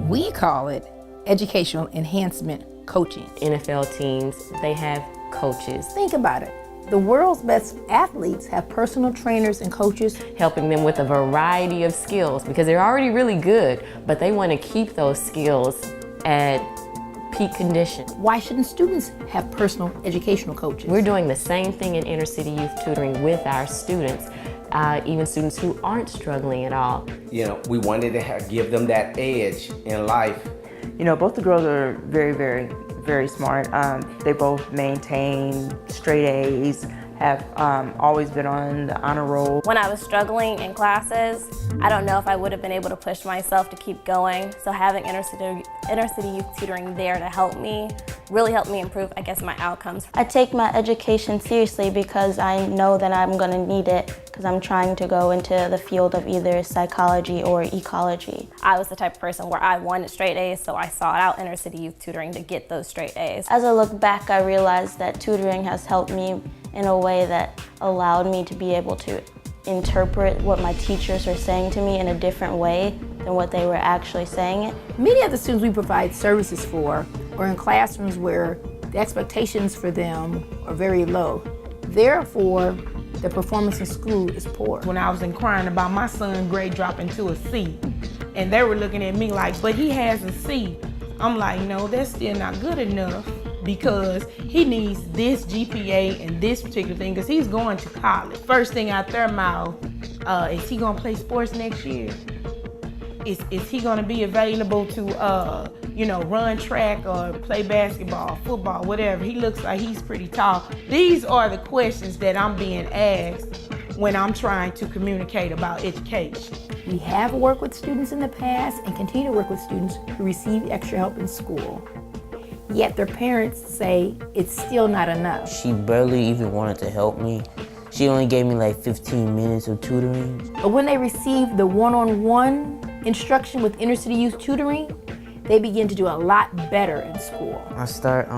We call it educational enhancement coaching. NFL teams, they have coaches. Think about it. The world's best athletes have personal trainers and coaches. Helping them with a variety of skills because they're already really good, but they want to keep those skills at peak condition. Why shouldn't students have personal educational coaches? We're doing the same thing in inner city youth tutoring with our students, even students who aren't struggling at all. You know, we wanted to give them that edge in life. You know, both the girls are very smart. They both maintain straight A's, have always been on the honor roll. When I was struggling in classes, I don't know if I would have been able to push myself to keep going. So having inner city youth tutoring there to help me, really helped me improve, I guess, my outcomes. I take my education seriously because I know that I'm going to need it because I'm trying to go into the field of either psychology or ecology. I was the type of person where I wanted straight A's, so I sought out inner city youth tutoring to get those straight A's. As I look back, I realized that tutoring has helped me in a way that allowed me to be able to interpret what my teachers are saying to me in a different way than what they were actually saying it. Many of the students we provide services for are in classrooms where the expectations for them are very low. Therefore, the performance in school is poor. When I was inquiring about my son's grade dropping to a C, and they were looking at me like, but he has a C. I'm like, no, that's still not good enough because he needs this GPA and this particular thing because he's going to college. First thing out their mouth, is he gonna play sports next year? Is he gonna be available to run track or play basketball, football, whatever? He looks like he's pretty tall. These are the questions that I'm being asked when I'm trying to communicate about education. We have worked with students in the past and continue to work with students who receive extra help in school. Yet their parents say it's still not enough. She barely even wanted to help me. She only gave me like 15 minutes of tutoring. But when they receive the one-on-one instruction with inner city youth tutoring, they begin to do a lot better in school. I start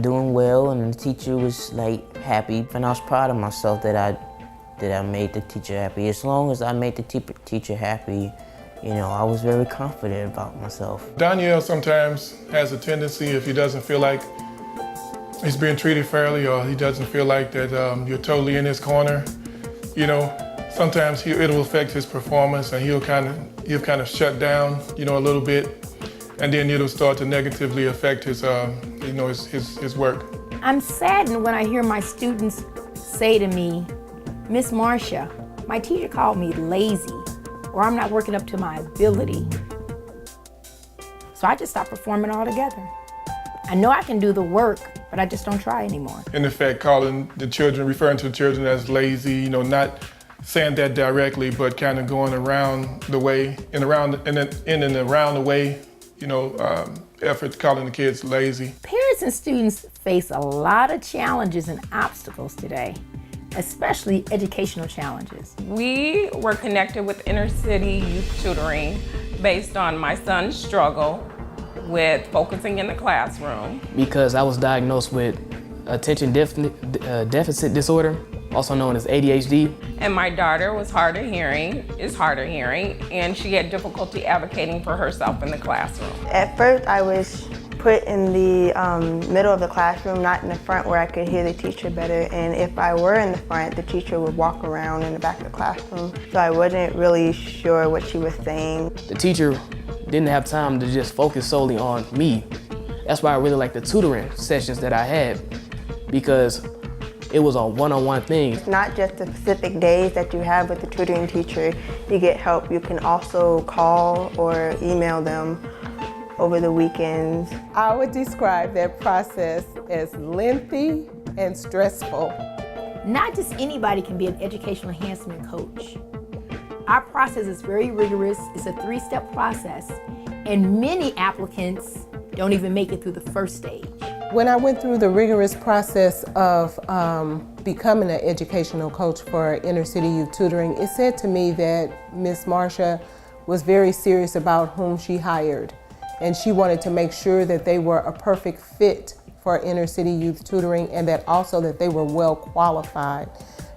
doing well, and the teacher was like happy, and I was proud of myself that I made the teacher happy. As long as I made the teacher happy, you know, I was very confident about myself. Daniel sometimes has a tendency, if he doesn't feel like he's being treated fairly or he doesn't feel like that you're totally in his corner, you know, sometimes it'll affect his performance and he'll kind of shut down, you know, a little bit, and then it'll start to negatively affect his, his work. I'm saddened when I hear my students say to me, Miss Marcia, my teacher called me lazy, or I'm not working up to my ability. So I just stopped performing altogether. I know I can do the work, but I just don't try anymore. In effect, referring to the children as lazy, you know, not saying that directly, but kind of going around the way, around the way, you know, efforts calling the kids lazy. Parents and students face a lot of challenges and obstacles today, especially educational challenges. We were connected with inner city youth tutoring based on my son's struggle with focusing in the classroom. Because I was diagnosed with attention deficit disorder, also known as ADHD. And my daughter is hard of hearing, and she had difficulty advocating for herself in the classroom. At first, I was put in the middle of the classroom, not in the front where I could hear the teacher better. And if I were in the front, the teacher would walk around in the back of the classroom. So I wasn't really sure what she was saying. The teacher didn't have time to just focus solely on me. That's why I really like the tutoring sessions that I had, because it was a one-on-one thing. It's not just the specific days that you have with the tutoring teacher. You get help. You can also call or email them over the weekends. I would describe that process as lengthy and stressful. Not just anybody can be an educational enhancement coach. Our process is very rigorous. It's a 3-step process, and many applicants don't even make it through the first stage. When I went through the rigorous process of becoming an educational coach for inner city youth tutoring, it said to me that Miss Marcia was very serious about whom she hired, and she wanted to make sure that they were a perfect fit for inner city youth tutoring, and that also that they were well qualified.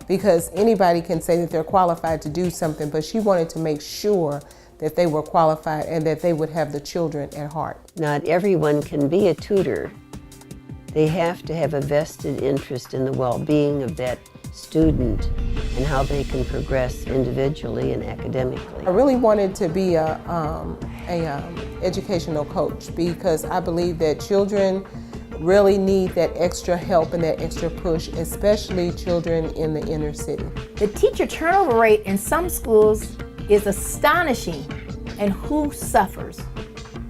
Because anybody can say that they're qualified to do something, but she wanted to make sure that they were qualified and that they would have the children at heart. Not everyone can be a tutor. They have to have a vested interest in the well-being of that student and how they can progress individually and academically. I really wanted to be a educational coach because I believe that children really need that extra help and that extra push, especially children in the inner city. The teacher turnover rate in some schools is astonishing, and who suffers?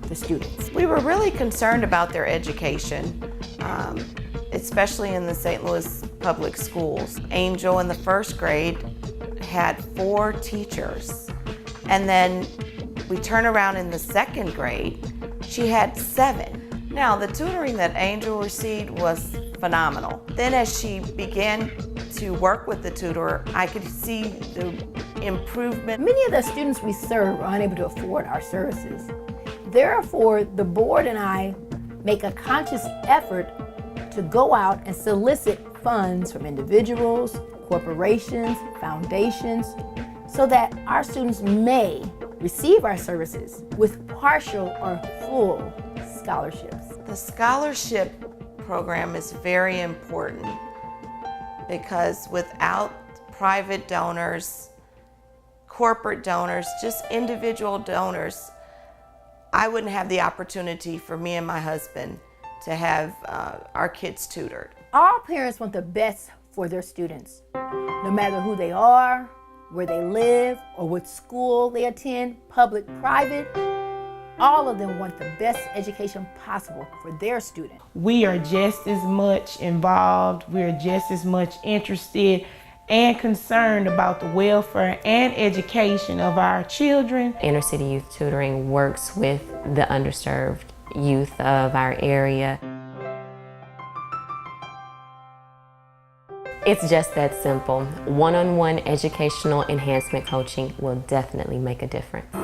The students. We were really concerned about their education, especially in the St. Louis public schools. Angel in the first grade had 4 teachers, and then we turn around in the second grade, she had 7. Now, the tutoring that Angel received was phenomenal. Then as she began to work with the tutor, I could see the improvement. Many of the students we serve are unable to afford our services. Therefore, the board and I make a conscious effort to go out and solicit funds from individuals, corporations, foundations, so that our students may receive our services with partial or full scholarships. The scholarship program is very important because without private donors, corporate donors, just individual donors, I wouldn't have the opportunity for me and my husband to have our kids tutored. All parents want the best for their students, no matter who they are, where they live, or what school they attend, public, private. All of them want the best education possible for their student. We are just as much involved, we're just as much interested and concerned about the welfare and education of our children. Inner City Youth Tutoring works with the underserved youth of our area. It's just that simple. One-on-one educational enhancement coaching will definitely make a difference.